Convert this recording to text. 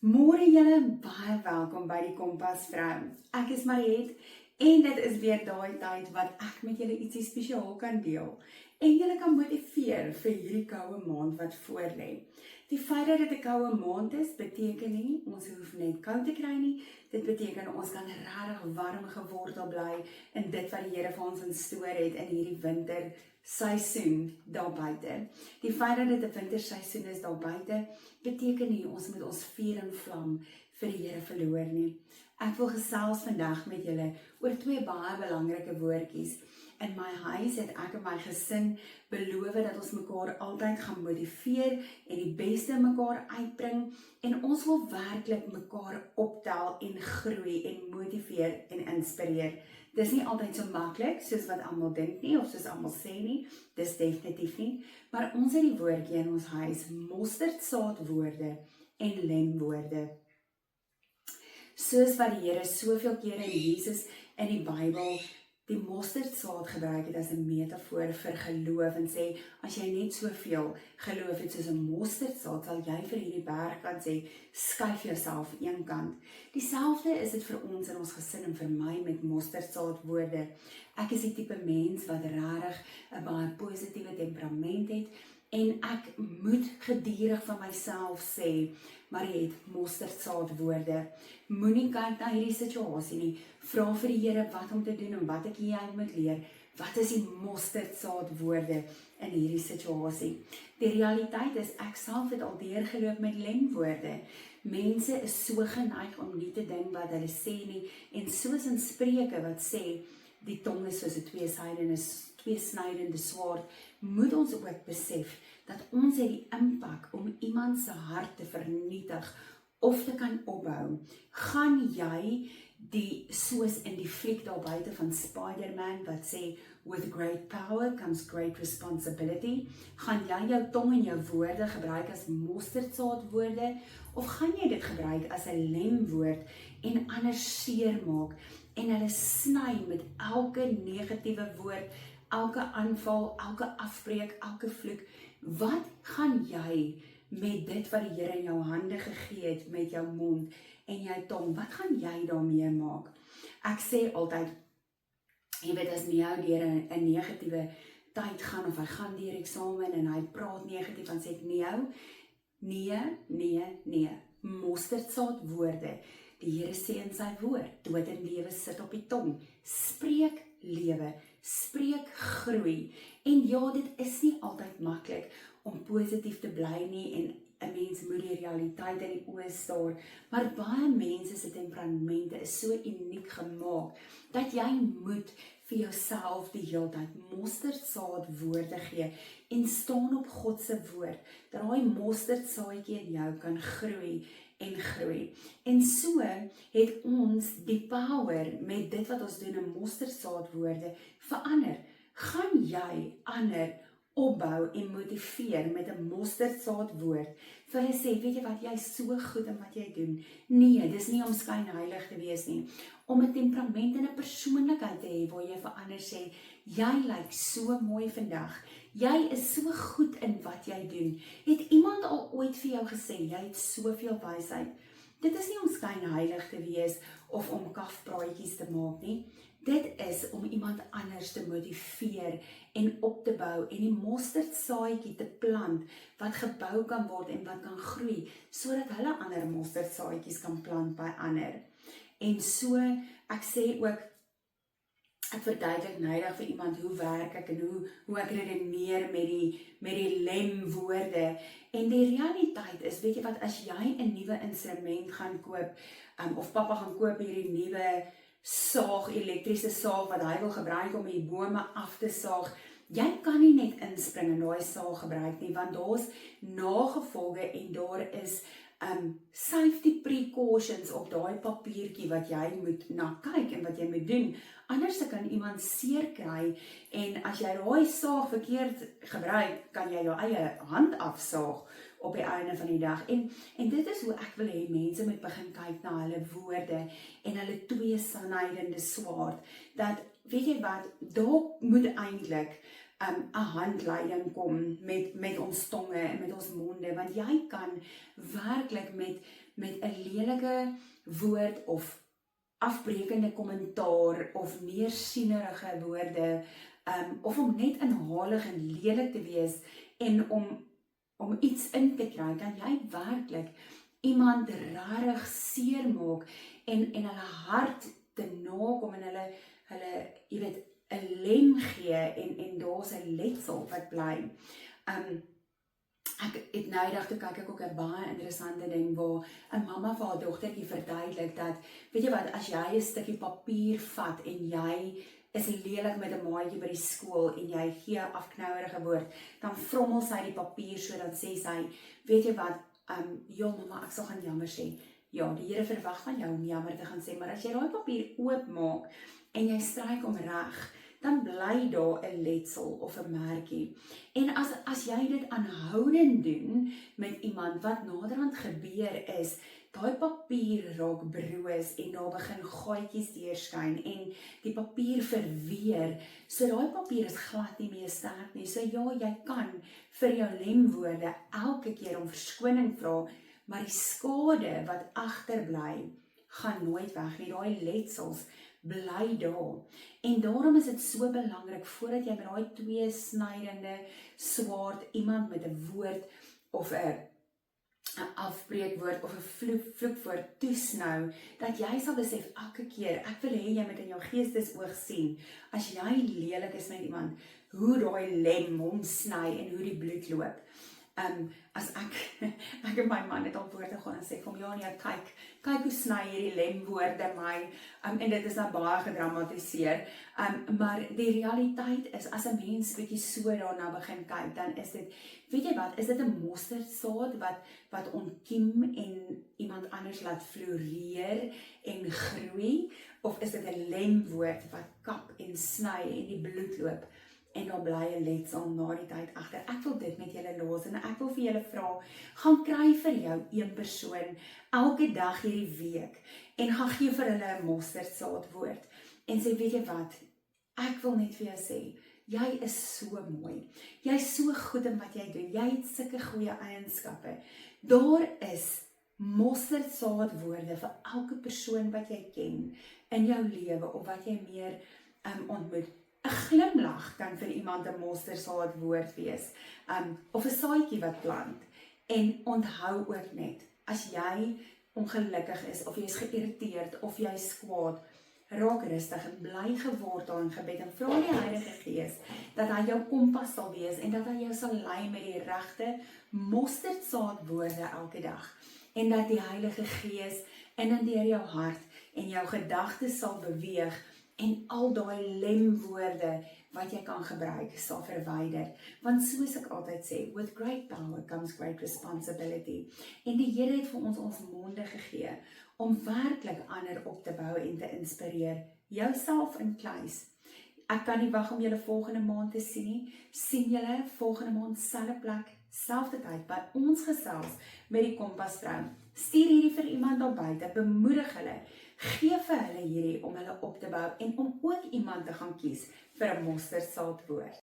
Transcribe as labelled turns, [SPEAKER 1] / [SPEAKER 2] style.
[SPEAKER 1] Môre julle, baie welkom by die Kompas Vrou. Ek is Mariet en dit is weer daai tyd wat ek met julle ietsie spesiaal kan deel. En julle kan motiveer vir hierdie koue maand wat voorlê. Die feit dat dit 'n koue maand is, beteken nie ons hoef net koud te kry nie. Dit beteken ons kan regtig warm gewortel bly in dit wat die Here vir ons instoor het in hierdie winterseisoen daar buite. Die feit dat dit 'n winterseisoen is daar buite, beteken nie ons moet ons vuur en vlam vir die Here verloor nie. Ek wil gesels vandag met julle oor twee baie belangrike woordjies. In my huis het ek en my gesin beloof dat ons mekaar altyd gaan motiveer en die beste in mekaar uitbring en ons wil werklik mekaar optel en groei en motiveer en inspireer. Dis nie altyd so maklik soos wat almal dink nie of soos almal sê nie, dis definitief nie, maar ons het die woordjie in ons huis, mosterdsaadwoorde en lemwoorde. Soos wat die Here soveel kere in Jesus in die Bybel die mosterdsaad gebruik het as 'n metafoor vir geloof en sê, as jy net soveel geloof het soos 'n mosterdsaad, sal jy vir hierdie berg kan sê, skuif jouself een kant. Dieselfde is dit vir ons in ons gesin en vir my met mosterdsaadwoorde. Ek is die tipe mens wat regtig 'n baie positiewe temperament het en ek moet gedurig van myself sê, maar jy het mosterdsaadwoorde. Moenie kyk na hierdie situasie nie. Vra vir die Here wat om te doen en wat ek hier moet leer. Wat is die mosterdsaadwoorde in hierdie situasie? Die realiteit is, ek self het al deurgeloop met lemwoorde. Mense is so geneig om nie te dink wat hulle sê nie, en soos in Spreuke wat sê, die tong is soos 'n tweesnydende swaard, moet ons ook besef dat ons het die impak om iemand se hart te vernietig of te kan opbou. Gaan jy soos in die fliek daar buite van Spider-Man wat sê, with great power comes great responsibility, gaan jy jou tong en jou woorde gebruik as mosterdsaadwoorde, of gaan jy dit gebruik as 'n lemwoord en ander seermaak en hulle sny met elke negatiewe woord, elke aanval, elke afbreek, elke vloek? Wat gaan jy met dit wat die Here in jou hande gegee het, met jou mond en jou tong, wat gaan jy daarmee maak? Ek sê altyd, jy weet, as Neo deur 'n negatiewe tyd gaan, of hy gaan deur eksamen en hy praat negatief, dan sê ek, nee, mosterdsaadwoorde. Die Here sê in sy woord, dood en lewe sit op die tong. Spreek lewe, spreek groei. En ja, dit is nie altyd maklik om positief te bly nie, en 'n mens moet die realiteit in die oë staar, maar baie mense se temperamente is so uniek gemaak, dat jy moet vir jouself die hele tyd mosterdsaadwoorde gee, en staan op God se woord, dat daai mosterdsaadjie in jou kan groei en groei. En so het ons die power met dit wat ons doen in mosterdsaadwoorde verander. Gaan jy ander opbou en motiveer met 'n mosterdsaadwoord, vir hulle sê, weet jy wat, jy is so goed in wat jy doen. Nee, dis nie om skynheilig te wees nie, om 'n temperament en 'n persoonlikheid te hê, waar jy vir ander sê, jy lyk so mooi vandag, jy is so goed in wat jy doen. Het iemand al ooit vir jou gesê, jy het soveel wysheid? Dit is nie om skynheilig te wees, of om kafpraatjies te maak nie. Dit is om iemand anders te motiveer en op te bou en die mosterdsaadjie te plant wat gebou kan word en wat kan groei, sodat hulle ander mosterdsaadjies kan plant by ander. En so, ek sê ook, ek verduidelik nydig vir iemand hoe werk ek en hoe ek redeneer met die lemwoorde. En die realiteit is, weet jy wat, as jy 'n nuwe instrument gaan koop, of pappa gaan koop hierdie nuwe saag, elektriese saag wat hy wil gebruik om die bome af te saag, jy kan nie net inspring en daai saag gebruik nie, want daar's nagevolge en daar is safety precautions op daai papiertjie wat jy moet na kyk en wat jy moet doen. Anders kan iemand seer kry, en as jy daai saag verkeerd gebruik, kan jy jou eie hand afsaag op die einde van die dag. En dit is hoe ek wil hê mense moet begin kyk na hulle woorde en hulle tweesnydende swaard. Dat, weet jy wat, daar moet eintlik 'n handleiding kom met ons tonge en met ons monde, want jy kan werklik met 'n lelike woord of afbrekende kommentaar of neersienerige woorde, of om net inhalig en lelik te wees en om iets in te kry, kan jy werklik iemand rarig seermaak en hulle hart te nakom en hulle jy weet 'n lem gee en daar's 'n letsel wat bly. Ek het nou eendag toe kyk ek ook 'n baie interessante ding waar 'n mamma vir haar dogtertjie verduidelik dat, weet jy wat, as jy 'n stukkie papier vat en jy is lelik met 'n maatjie by die skool en jy gee 'n afknouerige woord, dan vrommel sy die papier so, dan sê sy, weet jy wat, ja mamma, ek sal gaan jammer sê. Ja, die Here verwag van jou om jammer te gaan sê, maar as jy daai papier oopmaak en jy stryk hom reg, dan bly daar 'n letsel of 'n merkie. En as jy dit aanhoudend doen met iemand, wat naderhand gebeur is, daai papier raak broos en daar begin gaatjies deurskyn en die papier verweer. So daai papier is glad nie meer sterk nie. So ja, jy kan vir jou lemwoorde elke keer om verskoning vra, maar die skade wat agterbly, gaan nooit weg nie. Daai letsels bly daar. En daarom is dit so belangrik, voordat jy met daai tweesnydende swaard iemand met 'n woord of 'n afbreekwoord of 'n vloekwoord toesnou, dat jy sal besef elke keer, ek wil hê jy moet in jou geestesoog sien, as jy lelik is met iemand, hoe daai lem hom sny en hoe die bloed loop. As ek en my man het al woorde gaan en sê vir hom, ja nee, kyk hoe sny hierdie lemwoorde my, en dit is nou baie gedramatiseer, maar die realiteit is, as 'n mens bietjie so daarna begin kyk, dan is dit, weet jy wat, is dit 'n mosterdsaad wat ontkiem en iemand anders laat floreer en groei, of is dit 'n lemwoord wat kap en sny en die bloed loop, en daar bly 'n letsel na die tyd agter. Ek wil dit met julle los en ek wil vir julle vra, gaan kry vir jou een persoon elke dag hierdie week en gaan gee vir hulle 'n mosterdsaad woord en sê, weet jy wat, ek wil net vir jou sê, jy is so mooi, jy is so goed in wat jy doen, jy het sulke goeie eienskappe. Daar is mosterdsaad woorde vir elke persoon wat jy ken in jou lewe of wat jy meer ontmoet. 'n Glimlag kan vir iemand 'n mosterdsaad woord wees, of 'n saadjie wat plant. En onthou ook net, as jy ongelukkig is, of jy is geïrriteerd, of jy is kwaad, raak rustig en bly gewortel in gebed en vra die Heilige Gees dat hy jou kompas sal wees en dat hy jou sal lei met die regte mosterdsaad woorde elke dag. En dat die Heilige Gees in en deur jou hart en jou gedagtes sal beweeg en al daai lemwoorde wat jy kan gebruik, sal verwyder. Want soos ek altyd sê, with great power comes great responsibility. En die Here het vir ons monde gegee, om werklik ander op te bou en te inspireer, jouself incluis. Ek kan nie wag om julle volgende maand te sien nie. Sien julle volgende maand, selfde plek, selfde tyd, by ons gesels met die Kompasvrou. Stuur hierdie vir iemand daar buite, bemoedig hulle, gee vir hulle hierdie om hulle op te bou en om ook iemand te gaan kies vir 'n mosterdsaad woord.